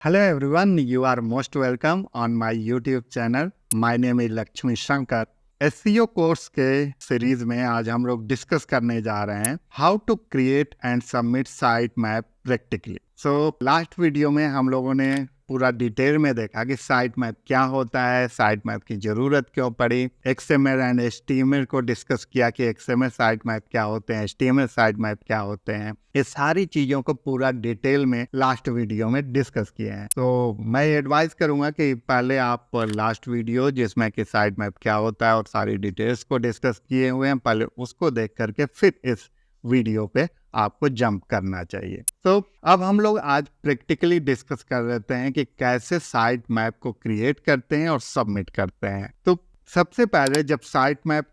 Hello everyone, you are most welcome on my YouTube channel. My name is Lakshmi Shankar. SEO course के series में आज हम लोग discuss करने जा रहे हैं how to create and submit site map practically. Last video में हम लोगों ने पूरा डिटेल में देखा कि साइट मैप क्या होता है, साइट मैप की जरूरत क्यों पड़ी, एक्सएमएल एंड एचटीएमएल को डिस्कस किया कि एक्सएमएल साइट मैप क्या होते हैं, एचटीएमएल साइट मैप क्या होते हैं। ये सारी चीजों को पूरा डिटेल में लास्ट वीडियो में डिस्कस किए हैं। तो मैं एडवाइस करूंगा कि पहले आप लास्ट वीडियो जिसमें कि साइट मैप क्या होता है और सारी डिटेल्स को डिस्कस किए हुए हैं, पहले उसको देख करके फिर इस वीडियो पे आपको जंप करना चाहिए। अब हम लोग आज प्रैक्टिकली डिस्कस कर लेते हैं कि कैसे साइट मैप को क्रिएट करते हैं और सबमिट करते हैं। तो सबसे पहले जब साइट मैप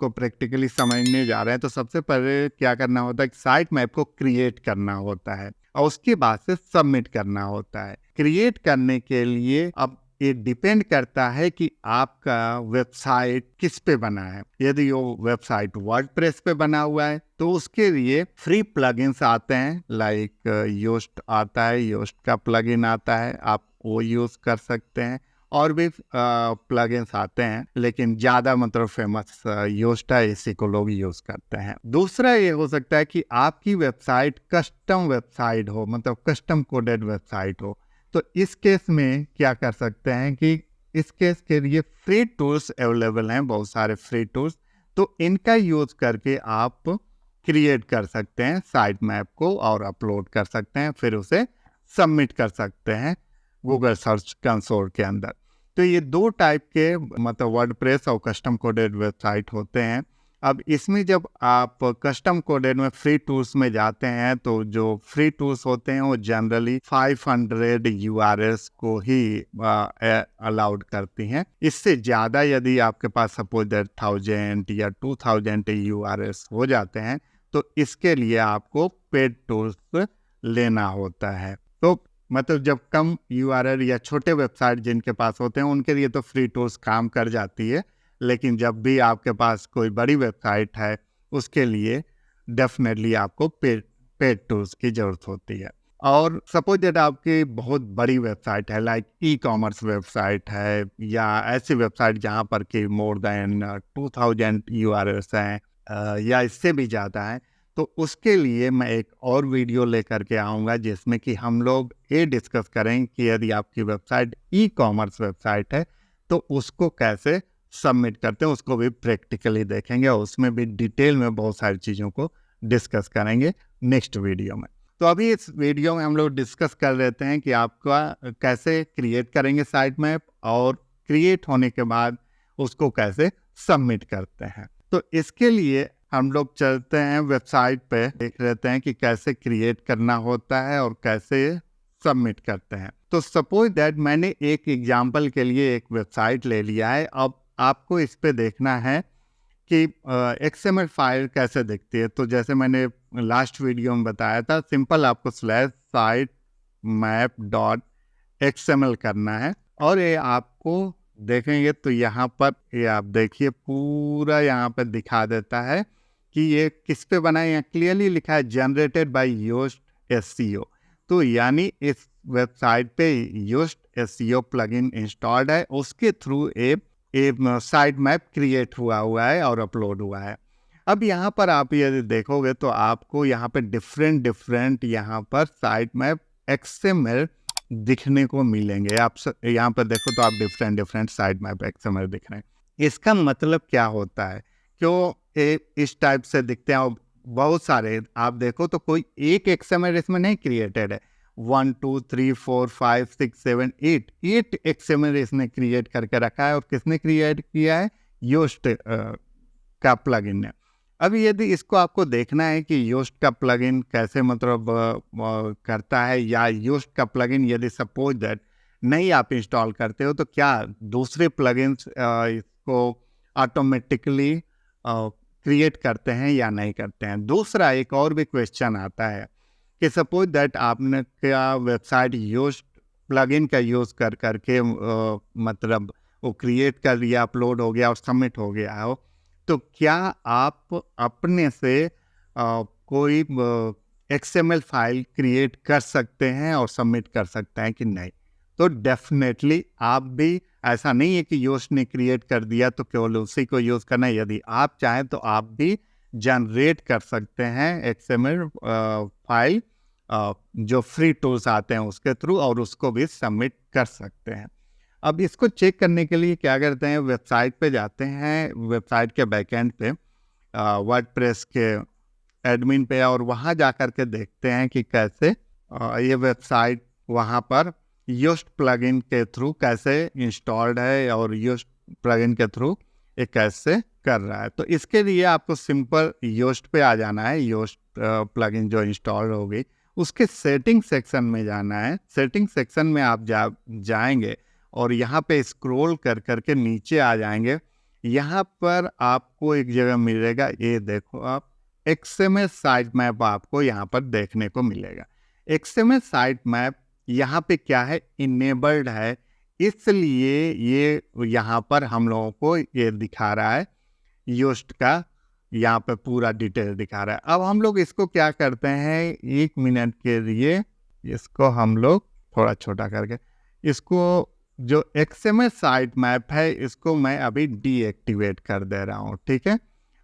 को प्रैक्टिकली समझने जा रहे हैं तो सबसे पहले क्या करना होता है कि साइट मैप को क्रिएट करना होता है और उसके बाद से सबमिट करना होता है। क्रिएट करने के लिए अब ये डिपेंड करता है कि आपका वेबसाइट किस पे बना है। यदि वो वेबसाइट वर्डप्रेस पे बना हुआ है तो उसके लिए फ्री प्लगइन्स आते हैं, लाइक योस्ट आता है, योस्ट का प्लगइन आता है, आप वो यूज कर सकते हैं। और भी प्लगइन्स आते हैं लेकिन ज़्यादा मतलब फेमस योस्ट है, इसी को लोग यूज़ करते हैं। दूसरा ये हो सकता है कि आपकी वेबसाइट कस्टम वेबसाइट हो, मतलब कस्टम कोडेड वेबसाइट हो। तो इस केस में क्या कर सकते हैं कि इस केस के लिए फ्री टूल्स अवेलेबल हैं, बहुत सारे फ्री टूल्स, तो इनका यूज़ करके आप क्रिएट कर सकते हैं साइट मैप को और अपलोड कर सकते हैं, फिर उसे सबमिट कर सकते हैं गूगल सर्च कंसोल के अंदर। तो ये दो टाइप के मतलब वर्डप्रेस और कस्टम कोडेड वेबसाइट होते हैं। अब इसमें जब आप कस्टम कोडेड में फ्री टूल्स में जाते हैं तो जो फ्री टूल्स होते हैं वो जनरली 500 यूआरएल्स को ही अलाउड करती हैं। इससे ज़्यादा यदि आपके पास सपोज 1000 या 2000 यूआरएल्स हो जाते हैं तो इसके लिए आपको पेड टूल्स लेना होता है। तो मतलब जब कम यूआरएल या छोटे वेबसाइट जिनके पास होते हैं उनके लिए तो फ्री टूल्स काम कर जाती है, लेकिन जब भी आपके पास कोई बड़ी वेबसाइट है उसके लिए डेफिनेटली आपको पेड टूल्स की ज़रूरत होती है। और सपोज दैट आपकी बहुत बड़ी वेबसाइट है, लाइक ई कॉमर्स वेबसाइट है या ऐसी वेबसाइट जहाँ पर कि मोर देन 2000 यूआरएल्स हैं या इससे भी ज़्यादा हैं, तो उसके लिए मैं एक और वीडियो लेकर के आऊँगा जिसमें कि हम लोग ये डिस्कस करें कि यदि आपकी वेबसाइट ई कॉमर्स वेबसाइट है तो उसको कैसे सबमिट करते हैं, उसको भी प्रैक्टिकली देखेंगे और उसमें भी डिटेल में बहुत सारी चीज़ों को डिस्कस करेंगे नेक्स्ट वीडियो में। तो अभी इस वीडियो में हम लोग डिस्कस कर लेते हैं कि आपका कैसे क्रिएट करेंगे साइट मैप और क्रिएट होने के बाद उसको कैसे सबमिट करते हैं। तो इसके लिए हम लोग चलते हैं वेबसाइट पे, देख लेते हैं कि कैसे क्रिएट करना होता है और कैसे सबमिट करते हैं। तो सपोज दैट मैंने एक एग्जांपल के लिए एक वेबसाइट ले लिया है। अब आपको इस पे देखना है कि एक्सएमएल फाइल कैसे दिखती है। तो जैसे मैंने लास्ट वीडियो में बताया था, सिंपल आपको /site-map.xml करना है और ये आपको देखेंगे तो यहाँ पर ये आप देखिए पूरा यहाँ पर दिखा देता है कि ये किस पे बना है। यहाँ क्लियरली लिखा है जनरेटेड बाय योस्ट एसईओ। तो यानी इस वेबसाइट पे योस्ट एसईओ प्लगइन इंस्टॉल्ड है, उसके थ्रू एक साइट मैप क्रिएट हुआ है और अपलोड हुआ है। अब यहाँ पर आप यदि देखोगे तो आपको यहाँ पे डिफरेंट यहाँ पर साइट मैप एक्सएमएल दिखने को मिलेंगे। आप यहाँ पर देखो तो आप डिफरेंट साइट मैप एक्सएमएल दिख रहे हैं। इसका मतलब क्या होता है, क्यों इस टाइप से दिखते हैं? बहुत सारे आप देखो तो कोई एक एक्सएमएल इसमें नहीं क्रिएटेड है, 1 2 3 4 5 6 7 8 एक्सएमएल इसने क्रिएट करके रखा है। और किसने क्रिएट किया है? योस्ट का प्लगइन ने। अभी यदि इसको आपको देखना है कि योस्ट का प्लगइन कैसे मतलब करता है, या योस्ट का प्लगइन यदि सपोज दैट नहीं आप इंस्टॉल करते हो तो क्या दूसरे प्लगइन्स इसको ऑटोमेटिकली क्रिएट करते हैं या नहीं करते हैं। दूसरा एक और भी क्वेश्चन आता है कि सपोज दैट आपने क्या वेबसाइट योस्ट प्लगइन का यूज़ कर करके मतलब वो क्रिएट कर लिया, अपलोड हो गया और सबमिट हो गया हो, तो क्या आप अपने से कोई XML फाइल क्रिएट कर सकते हैं और सबमिट कर सकते हैं कि नहीं। तो डेफिनेटली आप भी, ऐसा नहीं है कि योस्ट ने क्रिएट कर दिया तो केवल उसी को यूज़ करना है। यदि आप चाहें तो आप भी जनरेट कर सकते हैं XML फाइल जो फ्री टूल्स आते हैं उसके थ्रू, और उसको भी सबमिट कर सकते हैं। अब इसको चेक करने के लिए क्या करते हैं, वेबसाइट पे जाते हैं, वेबसाइट के बैकएंड पे वर्डप्रेस के एडमिन पे, और वहाँ जा कर के देखते हैं कि कैसे ये वेबसाइट वहाँ पर योस्ट प्लगइन के थ्रू कैसे इंस्टॉल्ड है और योस्ट प्लगइन के थ्रू ये कैसे कर रहा है। तो इसके लिए आपको सिंपल योस्ट पे आ जाना है। योस्ट प्लगइन जो इंस्टॉल होगी उसके सेटिंग सेक्शन में जाना है। सेटिंग सेक्शन में आप जाएंगे और यहाँ पे स्क्रॉल कर करके नीचे आ जाएंगे। यहाँ पर आपको एक जगह मिलेगा, ये देखो आप, XML साइट मैप आपको यहाँ पर देखने को मिलेगा। XML साइट मैप यहाँ पे क्या है, इनेबल्ड है, इसलिए ये यहाँ पर हम लोगों को ये दिखा रहा है, योस्ट का यहाँ पे पूरा डिटेल दिखा रहा है। अब हम लोग इसको क्या करते हैं, 1 मिनट के लिए इसको हम लोग थोड़ा छोटा करके, इसको जो XML साइट मैप है इसको मैं अभी डीएक्टिवेट कर दे रहा हूँ। ठीक है,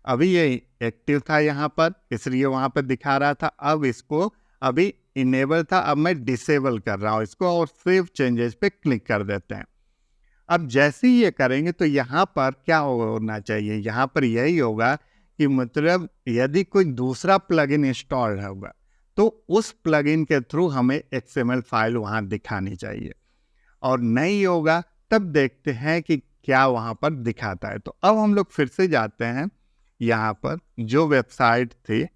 अभी ये एक्टिव था यहाँ पर इसलिए वहाँ पर दिखा रहा था, अब इसको अभी इनेबल था, अब मैं डिसेबल कर रहा हूँ इसको, और सेव चेंजेस पे क्लिक कर देते हैं। अब जैसे ही ये करेंगे तो यहाँ पर क्या होना चाहिए, यहाँ पर यही होगा कि मतलब यदि कोई दूसरा प्लगइन इंस्टॉल होगा तो उस प्लगइन के थ्रू हमें XML फाइल वहाँ दिखानी चाहिए, और नहीं होगा तब देखते हैं कि क्या वहाँ पर दिखाता है। तो अब हम लोग फिर से जाते हैं, यहाँ पर जो वेबसाइट थी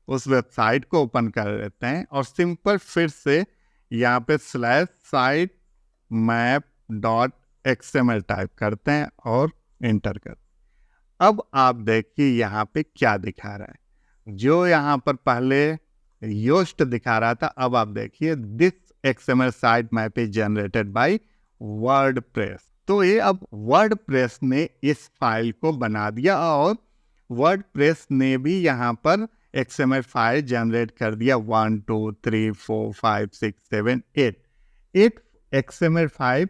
उस वेबसाइट को ओपन कर लेते हैं और सिंपल फिर से यहाँ पे /sitemap.xml टाइप करते हैं और इंटर करते हैं। अब आप देखिए यहाँ पे क्या दिखा रहा है, जो यहाँ पर पहले योस्ट दिखा रहा था, अब आप देखिए this XML site map is generated by WordPress. तो ये अब वर्डप्रेस ने इस फाइल को बना दिया और वर्डप्रेस ने भी यहाँ पर XML फाइल जनरेट कर दिया। 1 2 3 4 5 6 7 8 XML फाइल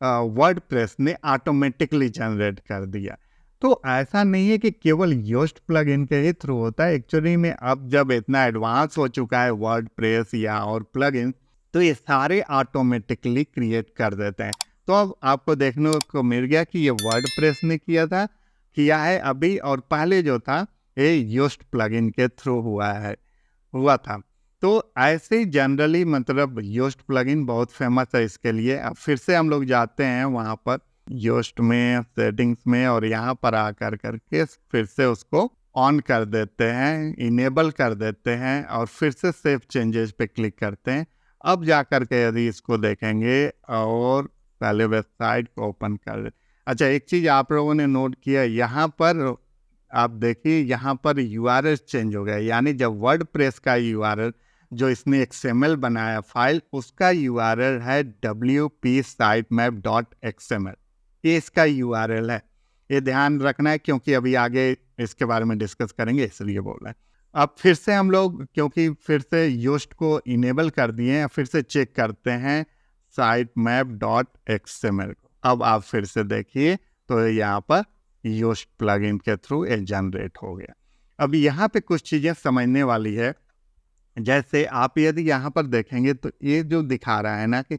वर्डप्रेस ने ऑटोमेटिकली जनरेट कर दिया। तो ऐसा नहीं है कि केवल योस्ट प्लगइन के ही थ्रू होता है। एक्चुअली में अब जब इतना एडवांस हो चुका है वर्डप्रेस या और प्लगइन, तो ये सारे ऑटोमेटिकली क्रिएट कर देते हैं। तो अब आपको देखने को मिल गया कि ये वर्डप्रेस ने किया है अभी, और पहले जो था ये योस्ट प्लगइन के थ्रू हुआ था। तो ऐसे ही जनरली मतलब योस्ट प्लगइन बहुत फेमस है इसके लिए। अब फिर से हम लोग जाते हैं वहाँ पर योस्ट में सेटिंग्स में, और यहाँ पर आकर करके फिर से उसको ऑन कर देते हैं, इनेबल कर देते हैं, और फिर से सेव चेंजेस पे क्लिक करते हैं। अब जा कर के यदि इसको देखेंगे और पहले वेबसाइट को ओपन कर, अच्छा एक चीज़ आप लोगों ने नोट किया, यहाँ पर आप देखिए यहाँ पर URL चेंज हो गया, यानी जब वर्डप्रेस का URL जो इसने XML बनाया फाइल, उसका URL है wp-sitemap.xml, ये इसका URL है। ये ध्यान रखना है क्योंकि अभी आगे इसके बारे में डिस्कस करेंगे, इसलिए बोल रहे हैं। अब फिर से हम लोग, क्योंकि फिर से योस्ट को इनेबल कर दिए हैं, फिर से चेक करते हैं sitemap.xml को। अब आप फिर से देखिए तो यहाँ पर योस्ट प्लगइन के थ्रू ये जनरेट हो गया। अब यहाँ पे कुछ चीज़ें समझने वाली है, जैसे आप यदि यहाँ पर देखेंगे तो ये जो दिखा रहा है ना कि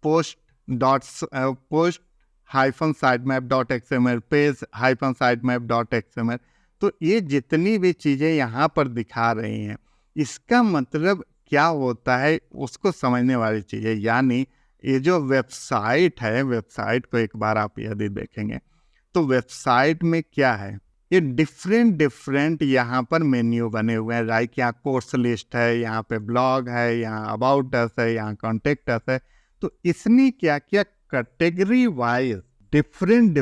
post-sitemap.xml, page-sitemap.xml, तो ये जितनी भी चीज़ें यहाँ पर दिखा रही हैं, इसका मतलब क्या होता है उसको समझने वाली चीज़ है। यानी ये जो वेबसाइट है, वेबसाइट को एक बार आप यदि देखेंगे तो वेबसाइट में क्या है, ये डिफरेंट यहाँ पर मेन्यू बने हुए हैं। लाइक यहाँ कोर्स लिस्ट है, यहाँ पे ब्लॉग है, यहाँ अबाउट अस है, यहाँ कॉन्टेक्ट अस है। तो इसने क्या किया, category wise different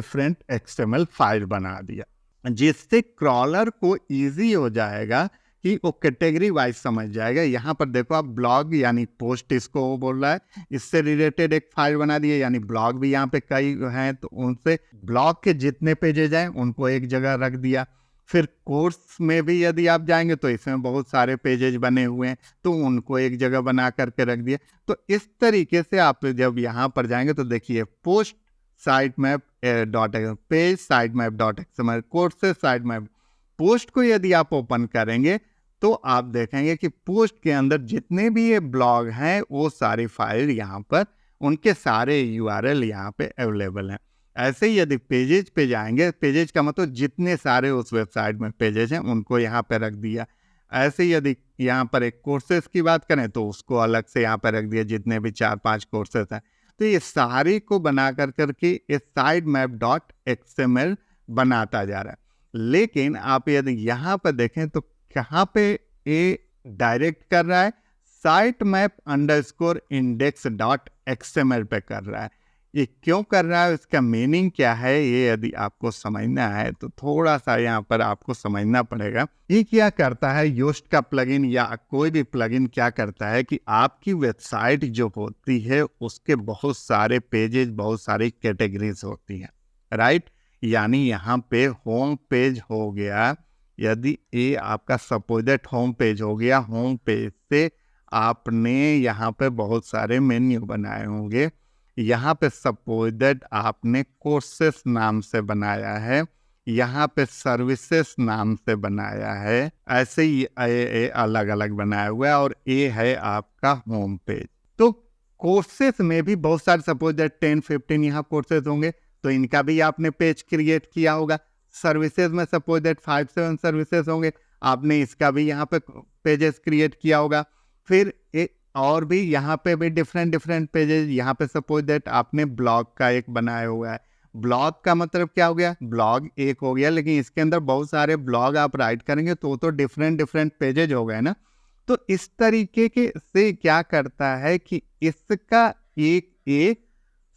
XML file बना दिया, जिससे क्रॉलर को इजी हो जाएगा कि वो कैटेगरी वाइज समझ जाएगा। यहाँ पर देखो आप ब्लॉग यानी पोस्ट इसको वो बोल रहा है, इससे रिलेटेड एक फाइल बना दिए, यानी ब्लॉग भी यहाँ पे कई हैं तो उनसे ब्लॉग के जितने पेजेज हैं उनको एक जगह रख दिया। फिर कोर्स में भी यदि आप जाएंगे तो इसमें बहुत सारे पेजेज बने हुए हैं, तो उनको एक जगह बना करके रख दिए। तो इस तरीके से आप जब यहाँ पर जाएंगे तो देखिए post site map dot page site map dot XML, courses site map. Post को यदि आप ओपन करेंगे तो आप देखेंगे कि पोस्ट के अंदर जितने भी ये ब्लॉग हैं वो सारी फाइल यहाँ पर, उनके सारे यूआरएल यहाँ पे अवेलेबल हैं। ऐसे ही यदि पेजेज पे जाएंगे, पेजेज का मतलब जितने सारे उस वेबसाइट में पेजेज हैं उनको यहाँ पे रख दिया। ऐसे ही यदि यहाँ पर एक कोर्सेज की बात करें तो उसको अलग से यहाँ पर रख दिया, जितने भी 4-5 कोर्सेज हैं। तो ये सारे को बना करके ये साइट मैप डॉट एक्सएमएल बनाता जा रहा है। लेकिन आप यदि यहाँ पर देखें तो कहाँ पे ये डायरेक्ट कर रहा है, site map underscore index dot XML पे कर रहा है। ये क्यों कर रहा है, इसका मीनिंग क्या है, ये यदि आपको समझना है तो थोड़ा सा यहाँ पर आपको समझना पड़ेगा। ये क्या करता है, योस्ट का प्लगइन या कोई भी प्लगइन क्या करता है कि आपकी वेबसाइट जो होती है उसके बहुत सारे पेजेस, बहुत सारी कैटेगरीज होती हैं, राइट। यानी यहाँ पे होम पेज हो गया, यदि ये आपका सपोजेट होम पेज हो गया, होम पेज से आपने यहाँ पे बहुत सारे मेन्यू बनाए होंगे। यहाँ पे सपोज दैट आपने कोर्सेस नाम से बनाया है, यहाँ पे सर्विसेज नाम से बनाया है, ऐसे ही अलग अलग बनाया हुआ है, और ये है आपका होम पेज। तो कोर्सेस में भी बहुत सारे सपोज दैट 10-15 यहाँ कोर्सेज होंगे, तो इनका भी आपने पेज क्रिएट किया होगा। सर्विसेज में सपोज दैट 5-7 सर्विसेज होंगे, आपने इसका भी यहाँ पे पेजेस क्रिएट किया होगा। फिर और भी यहाँ पे भी डिफरेंट पेजेस, यहाँ पे सपोज दैट आपने ब्लॉग का एक बनाया हुआ है। ब्लॉग का मतलब क्या हो गया, ब्लॉग एक हो गया, लेकिन इसके अंदर बहुत सारे ब्लॉग आप राइट करेंगे तो डिफरेंट पेजेज हो गए ना। तो इस तरीके के से क्या करता है कि इसका एक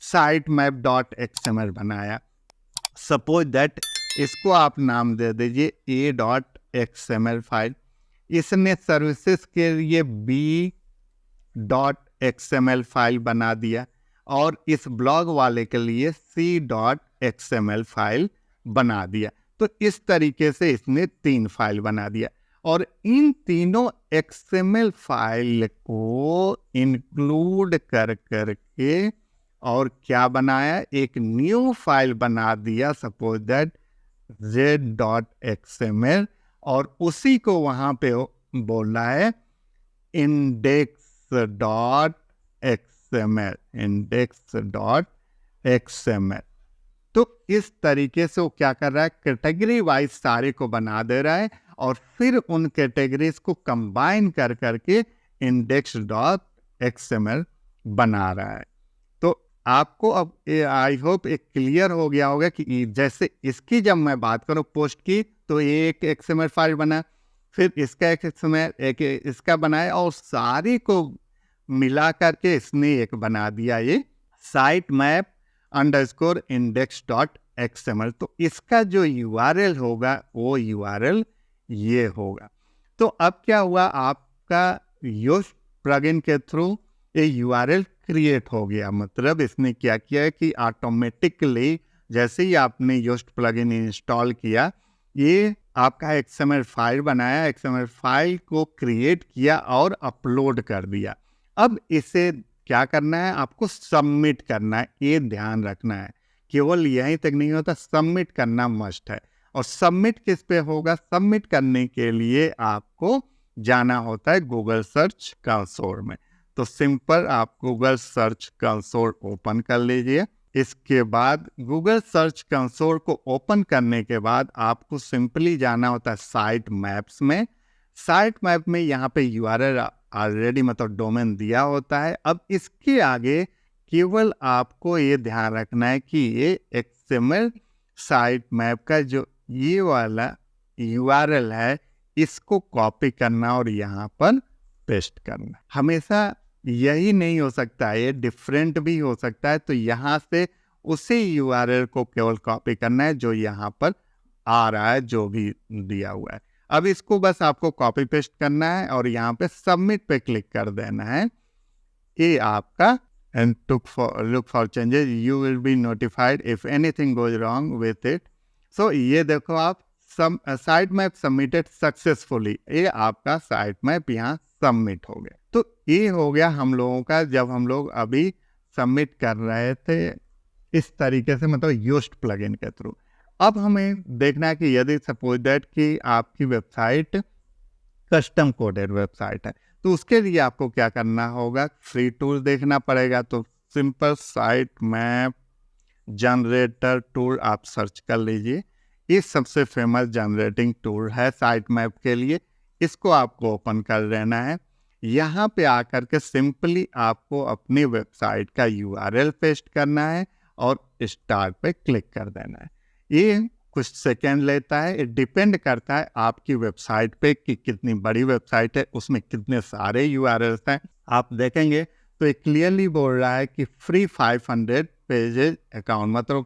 साइट मैप डॉट एक्सएमएल बनाया। सपोज दैट इसको आप नाम दे दीजिए ए डॉट एक्सएमएल फाइल। इसने सर्विसेज के लिए बी डॉट एक्सएमएल फाइल बना दिया, और इस ब्लॉग वाले के लिए सी डॉट एक्सएमएल फाइल बना दिया। तो इस तरीके से इसने 3 फाइल बना दिया, और इन तीनों एक्सएमएल फाइल को इंक्लूड कर करके और क्या बनाया, एक न्यू फाइल बना दिया, सपोज दैट z.xml, और उसी को वहां पे बोलना है index.xml। तो इस तरीके से वो क्या कर रहा है, कैटेगरी वाइज सारे को बना दे रहा है, और फिर उन कैटेगरीज को कंबाइन कर करके index.xml बना रहा है। तो आपको अब आई होप एक क्लियर हो गया होगा कि जैसे इसकी जब मैं बात करूं पोस्ट की, तो ये एक XML फाइल बना, फिर इसका एक XML एक इसका बनाया, और सारी को मिला करके इसने एक बना दिया ये site map underscore index dot XML. तो इसका जो URL होगा वो URL ये होगा। तो अब क्या हुआ, आपका योस्ट प्लगइन के थ्रू ये URL क्रिएट हो गया। मतलब इसने क्या किया है कि ऑटोमेटिकली जैसे ही आपने योस्ट प्लगइन इंस्टॉल किया, ये आपका XML फाइल बनाया, XML फाइल को क्रिएट किया और अपलोड कर दिया। अब इसे क्या करना है, आपको सबमिट करना है। ये ध्यान रखना है, केवल यहीं तक नहीं होता, सबमिट करना मस्ट है। और सबमिट किस पे होगा, सबमिट करने के लिए आपको जाना होता है गूगल सर्च कंसोल में। तो सिंपल आप गूगल सर्च कंसोल ओपन कर लीजिए। इसके बाद गूगल सर्च कंसोल को ओपन करने के बाद आपको सिंपली जाना होता है साइट मैप्स में। साइट मैप में यहाँ पे URL ऑलरेडी मतलब डोमेन दिया होता है। अब इसके आगे केवल आपको ये ध्यान रखना है कि ये XML साइट मैप का जो ये वाला URL है, इसको कॉपी करना और यहाँ पर पेस्ट करना। हमेशा यही नहीं हो सकता है, ये डिफरेंट भी हो सकता है। तो यहाँ से उसी URL को केवल कॉपी करना है जो यहाँ पर आ रहा है, जो भी दिया हुआ है। अब इसको बस आपको कॉपी पेस्ट करना है और यहाँ पे सबमिट पे क्लिक कर देना है। ये आपका and look for changes, you will be notified if anything goes wrong with it। So ये देखो आप साइट मैप सबमिटेड सक्सेसफुली, ये आपका साइट मैप यहाँ सबमिट हो गया। तो ये हो गया हम लोगों का, जब हम लोग अभी सबमिट कर रहे थे इस तरीके से, मतलब योस्ट प्लगइन के थ्रू। अब हमें देखना है कि यदि सपोज दैट कि आपकी वेबसाइट कस्टम कोडेड वेबसाइट है, तो उसके लिए आपको क्या करना होगा, फ्री टूल देखना पड़ेगा। तो simple site map generator tool आप सर्च कर लीजिए। ये सबसे फेमस जनरेटिंग टूल है साइट मैप के लिए। इसको आपको ओपन कर लेना है। यहाँ पे आकर के सिंपली आपको अपनी वेबसाइट का URL पेस्ट करना है और स्टार्ट पे क्लिक कर देना है। ये कुछ सेकेंड लेता है। ये डिपेंड करता है आपकी वेबसाइट पे कि कितनी बड़ी वेबसाइट है, उसमें कितने सारे URLs हैं। आप देखेंगे तो ये क्लियरली बोल रहा है कि फ्री 500 पेजेज अकाउंट, मतलब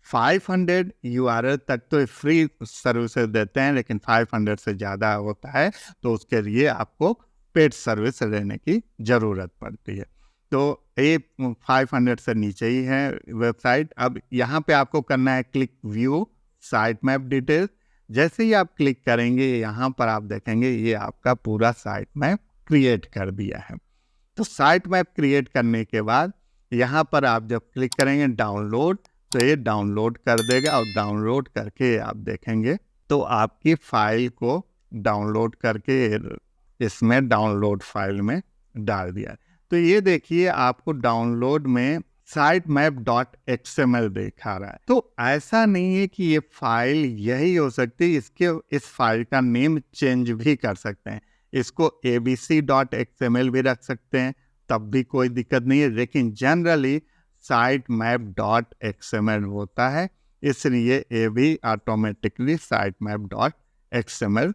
500 URL तक तो फ्री सर्विसेज देते हैं, लेकिन 500 से ज़्यादा होता है तो उसके लिए आपको पेड सर्विस लेने की ज़रूरत पड़ती है। तो ये 500 से नीचे ही है वेबसाइट। अब यहाँ पे आपको करना है click view site map details. जैसे ही आप क्लिक करेंगे, यहाँ पर आप देखेंगे ये आपका पूरा साइट मैप क्रिएट कर दिया है। तो साइट मैप क्रिएट करने के बाद यहाँ पर आप जब क्लिक करेंगे डाउनलोड, तो ये डाउनलोड कर देगा और डाउनलोड करके आप देखेंगे तो आपकी फाइल को डाउनलोड करके इसमें डाउनलोड फाइल में डाल दिया। तो ये देखिए आपको डाउनलोड में sitemap.xml दिखा रहा है। तो ऐसा नहीं है कि ये फाइल यही हो सकती है, इस फाइल का नेम चेंज भी कर सकते हैं। इसको abc.xml भी रख सकते हैं, तब भी कोई दिक्कत नहीं है, लेकिन जनरली sitemap.xml होता है, इसलिए ये भी ऑटोमेटिकली sitemap.xml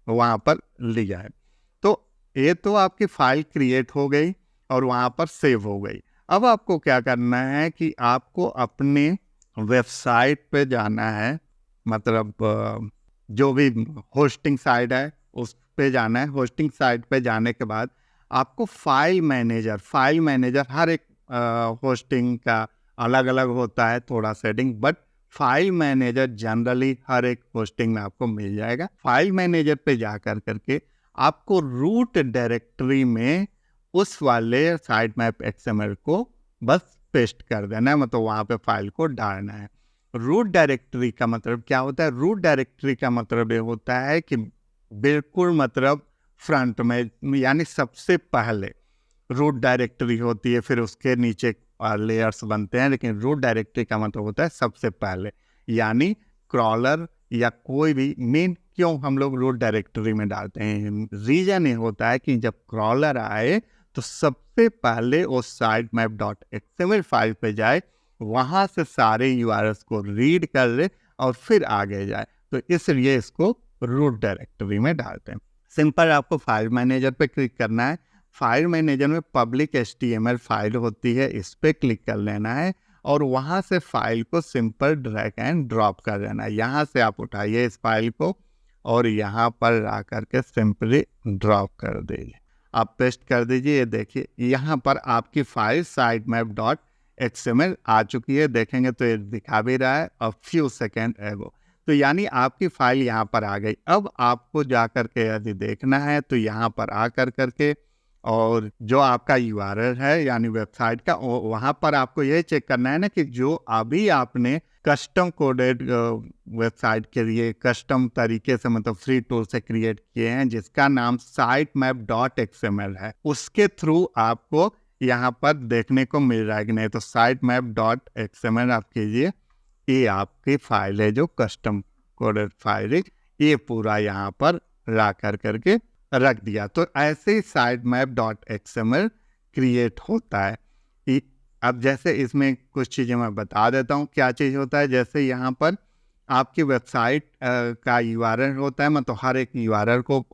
वहाँ पर लिया है। तो ये तो आपकी फाइल क्रिएट हो गई और वहाँ पर सेव हो गई। अब आपको क्या करना है कि आपको अपने वेबसाइट पे जाना है, मतलब जो भी होस्टिंग साइट है उस पे जाना है। होस्टिंग साइट पे जाने के बाद आपको फाइल मैनेजर हर एक होस्टिंग का अलग अलग होता है थोड़ा setting, but file manager generally हर एक होस्टिंग में आपको मिल जाएगा। फाइल मैनेजर पे जा करके आपको रूट डायरेक्टरी में उस वाले साइट मैप XML को बस पेस्ट कर देना है, मतलब वहाँ पे फाइल को डालना है। रूट डायरेक्टरी का मतलब क्या होता है? रूट डायरेक्टरी का मतलब ये होता है कि बिल्कुल मतलब फ्रंट में, यानी सबसे पहले रूट डायरेक्टरी होती है, फिर उसके नीचे लेयर्स बनते हैं, लेकिन रूट डायरेक्टरी का मतलब होता है सबसे पहले। यानी क्रॉलर या कोई भी मेन, क्यों हम लोग रूट डायरेक्टरी में डालते हैं, रीजन ये होता है कि जब क्रॉलर आए तो सबसे पहले वो sitemap.xml फाइल पे जाए, वहाँ से सारे URLs को रीड कर ले और फिर आगे जाए। तो इसलिए इसको रूट डायरेक्टरी में डालते हैं। सिंपल आपको फाइल मैनेजर पे क्लिक करना है। फाइल मैनेजर में पब्लिक HTML फाइल होती है, इस पे क्लिक कर लेना है और वहाँ से फाइल को सिंपल ड्रैग एंड ड्रॉप कर देना है। यहाँ से आप उठाइए इस फाइल को और यहाँ पर ला करके सिंपली ड्रॉप कर दीजिए, आप पेस्ट कर दीजिए। ये देखिए यहाँ पर आपकी फाइल sitemap.xml आ चुकी है, देखेंगे तो ये दिखा भी रहा है अ फ्यू सेकेंड एगो। तो यानी आपकी फाइल यहाँ पर आ गई। अब आपको जा करके यदि देखना है तो यहाँ पर आ करके और जो आपका URL है यानी वेबसाइट का, वहाँ पर आपको ये चेक करना है ना कि जो अभी आपने कस्टम कोडेड वेबसाइट के लिए कस्टम तरीके से, मतलब फ्री टूल से क्रिएट किए हैं, जिसका नाम sitemap.xml है, उसके थ्रू आपको यहाँ पर देखने को मिल रहा है कि नहीं। तो sitemap.xml आप कीजिए, ये आपकी फाइल है जो कस्टम कोडेड फाइल है, ये पूरा यहाँ पर ला करके रख दिया। तो ऐसे ही sitemap.xml क्रिएट होता है। अब जैसे इसमें कुछ चीज़ें मैं बता देता हूँ क्या चीज़ होता है। जैसे यहाँ पर आपकी वेबसाइट का URL होता है, मतलब हर एक URL को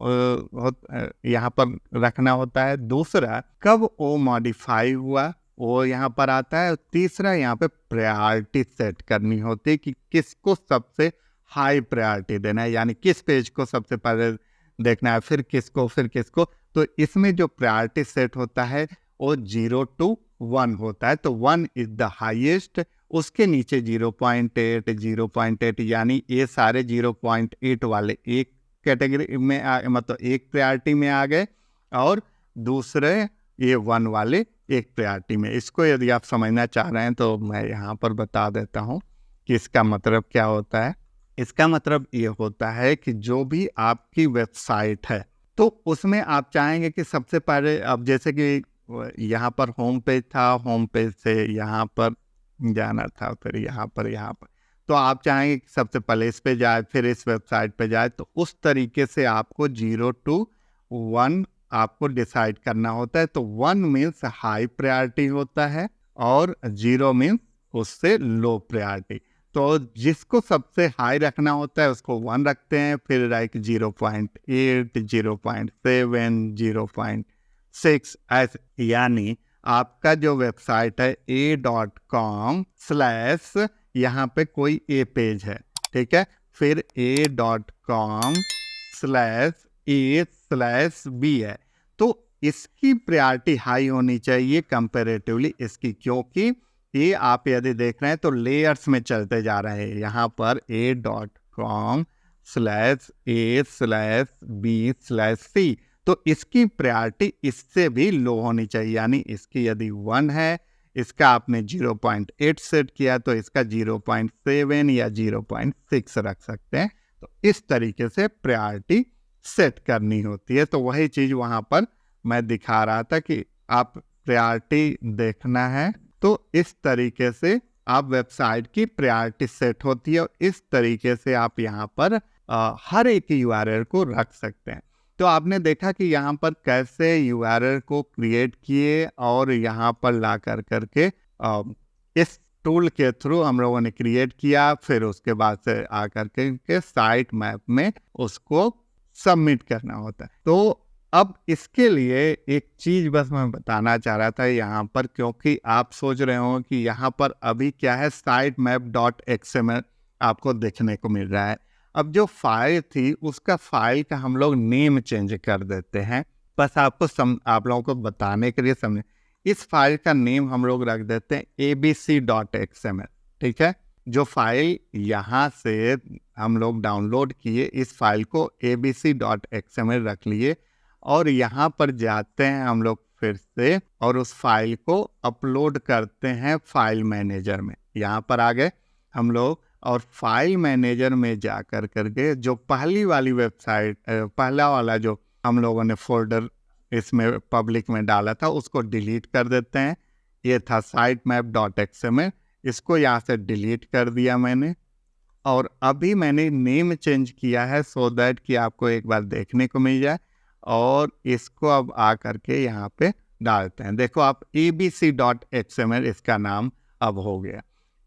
यहाँ पर रखना होता है। दूसरा, कब वो मॉडिफाई हुआ वो यहाँ पर आता है। तीसरा, यहाँ पे प्रायोरिटी सेट करनी होती है कि किसको सबसे हाई प्रायोरिटी देना है, यानी किस पेज को सबसे पहले देखना है, फिर किसको। तो इसमें जो प्रायोरिटी सेट होता है वो 0 to 1 होता है, तो 1 इज द हाईएस्ट, उसके नीचे 0.8, 0.8, यानी ये सारे 0.8 वाले एक कैटेगरी में मतलब एक प्रायोरिटी में आ गए, और दूसरे ये 1 वाले एक प्रायोरिटी में। इसको यदि आप समझना चाह रहे हैं तो मैं यहाँ पर बता देता हूँ कि इसका मतलब क्या होता है। इसका मतलब ये होता है कि जो भी आपकी वेबसाइट है तो उसमें आप चाहेंगे कि सबसे पहले, अब जैसे कि यहाँ पर होम पेज था, होम पेज से यहाँ पर जाना था, फिर यहाँ पर, तो आप चाहेंगे कि सबसे पहले इस पे जाए, फिर इस वेबसाइट पे जाए, तो उस तरीके से आपको 0 to 1 आपको डिसाइड करना होता है। तो 1 मीन्स हाई प्रायोरिटी होता है और 0 मीन्स उससे लो प्रायोरिटी। तो जिसको सबसे हाई रखना होता है उसको 1 रखते हैं, फिर लाइक 0.8, 0.7, 0.6 ऐसे। यानी आपका जो वेबसाइट है a.com/ यहाँ पे कोई ए पेज है, ठीक है, फिर a.com/a/b है, तो इसकी प्रायोरिटी हाई होनी चाहिए कंपैरेटिवली इसकी, क्योंकि ये आप यदि देख रहे हैं तो लेयर्स में चलते जा रहे हैं। यहाँ पर a.com/a/b/c, तो इसकी प्रायोरिटी इससे भी लो होनी चाहिए, यानी इसकी यदि 1 है, इसका आपने 0.8 सेट किया तो इसका 0.7 या 0.6 रख सकते हैं। तो इस तरीके से प्रायोरिटी सेट करनी होती है। तो वही चीज वहां पर मैं दिखा रहा था कि आप प्रायोरिटी देखना है तो इस तरीके से आप वेबसाइट की प्रायोरिटी सेट होती है, और इस तरीके से आप यहाँ पर हर एक यूआरएल को रख सकते हैं। तो आपने देखा कि यहाँ पर कैसे यूआरएल को क्रिएट किए और यहाँ पर ला कर करके इस टूल के थ्रू हम लोगों ने क्रिएट किया, फिर उसके बाद से आकर के साइट मैप में उसको सबमिट करना होता है। तो अब इसके लिए एक चीज बस मैं बताना चाह रहा था यहाँ पर, क्योंकि आप सोच रहे हो कि यहाँ पर अभी क्या है, sitemap.xml आपको देखने को मिल रहा है। अब जो फाइल थी उसका फाइल का हम लोग नेम चेंज कर देते हैं, बस आपको आप लोगों को बताने के लिए समझे। इस फाइल का नेम हम लोग रख देते हैं abc.xml, ठीक है। जो फाइल यहाँ से हम लोग डाउनलोड किए, इस फाइल को abc.xml रख लिए, और यहाँ पर जाते हैं हम लोग फिर से और उस फाइल को अपलोड करते हैं फाइल मैनेजर में। यहाँ पर आ गए हम लोग, और फाइल मैनेजर में जा कर करके जो पहली वाली वेबसाइट, पहला वाला जो हम लोगों ने फोल्डर इसमें पब्लिक में डाला था उसको डिलीट कर देते हैं। ये था sitemap.xml, इसको यहाँ से डिलीट कर दिया मैंने, और अभी मैंने नेम चेंज किया है सो दैट कि आपको एक बार देखने को मिल जाए, और इसको अब आ करके यहाँ पे डालते हैं। देखो आप abc.xml इसका नाम अब हो गया।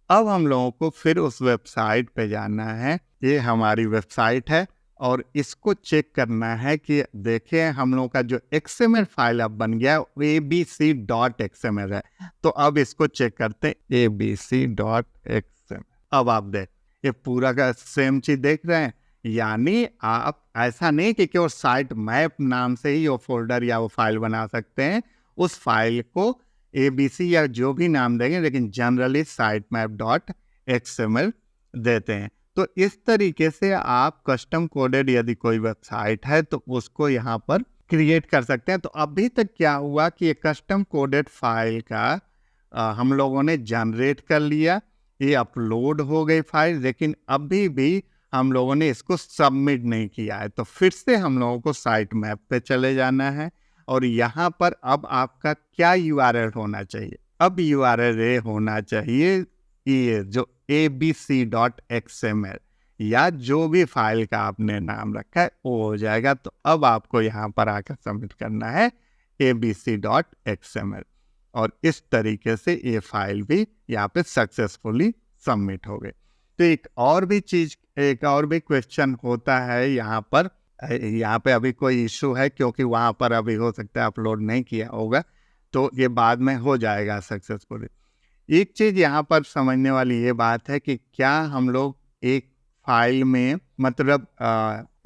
अब हम लोगों को फिर उस वेबसाइट पे जाना है, ये हमारी वेबसाइट है, और इसको चेक करना है कि देखें हम लोगों का जो XML फाइल अब बन गया abc.xml है। तो अब इसको चेक करते हैं abc.xml। अब आप देख ये पूरा का सेम चीज देख रहे हैं, यानी आप ऐसा नहीं कि केवल साइट मैप नाम से ही वो फोल्डर या वो फाइल बना सकते हैं, उस फाइल को ABC या जो भी नाम देंगे, लेकिन जनरली sitemap.xml देते हैं। तो इस तरीके से आप कस्टम कोडेड यदि कोई वेबसाइट है तो उसको यहाँ पर क्रिएट कर सकते हैं। तो अभी तक क्या हुआ कि ये कस्टम कोडेड फाइल का हम लोगों ने जनरेट कर लिया, ये अपलोड हो गई फाइल, लेकिन अभी भी हम लोगों ने इसको सबमिट नहीं किया है। तो फिर से हम लोगों को साइट मैप पे चले जाना है, और यहाँ पर अब आपका क्या यूआरएल होना चाहिए, अब यूआरएल ये होना चाहिए ये जो abc.xml या जो भी फाइल का आपने नाम रखा है वो हो जाएगा। तो अब आपको यहाँ पर आकर सबमिट करना है abc.xml, और इस तरीके से ये फाइल भी यहाँ पे सक्सेसफुली सबमिट हो गई। तो एक और भी क्वेश्चन होता है यहाँ पे अभी कोई इशू है, क्योंकि वहाँ पर अभी हो सकता है अपलोड नहीं किया होगा, तो ये बाद में हो जाएगा सक्सेसफुली। एक चीज यहाँ पर समझने वाली ये बात है कि क्या हम लोग एक फाइल में मतलब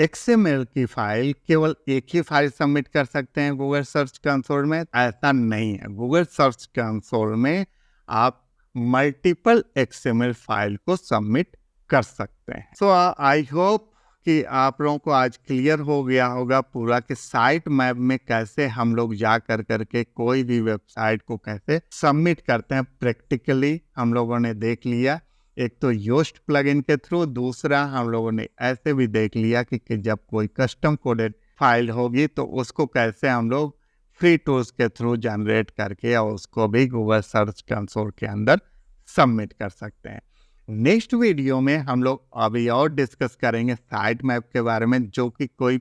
XML की फाइल केवल एक ही फाइल सबमिट कर सकते हैं गूगल सर्च कंसोल में? ऐसा नहीं है। गूगल सर्च कंसोल में आप मल्टीपल XML फाइल को सबमिट कर सकते हैं। सो आई होप कि आप लोगों को आज क्लियर हो गया होगा पूरा कि साइट मैप में कैसे हम लोग जा कर करके कोई भी वेबसाइट को कैसे सबमिट करते हैं। प्रैक्टिकली हम लोगों ने देख लिया, एक तो योस्ट प्लगइन के थ्रू, दूसरा हम लोगों ने ऐसे भी देख लिया कि जब कोई कस्टम कोडेड फाइल होगी तो उसको कैसे हम लोग फ्री टूल्स के थ्रू जनरेट करके और उसको भी गूगल सर्च कंसोल के अंदर सबमिट कर सकते हैं। नेक्स्ट वीडियो में हम लोग अभी और डिस्कस करेंगे साइट मैप के बारे में, जो कि कोई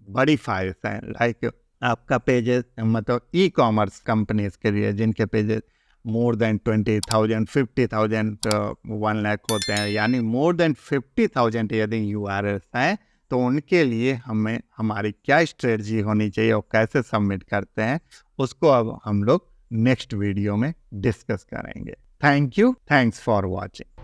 बड़ी फाइल्स हैं, लाइक आपका पेजेस मतलब ई-कॉमर्स कंपनीज के लिए जिनके पेजेस मोर देन 20,000, 50,000, 1 लाख होते हैं, यानी मोर देन 50,000 यदि URLs हैं, तो उनके लिए हमें हमारी क्या स्ट्रेटजी होनी चाहिए और कैसे सबमिट करते हैं उसको अब हम लोग नेक्स्ट वीडियो में डिस्कस करेंगे। Thank you, thanks for watching.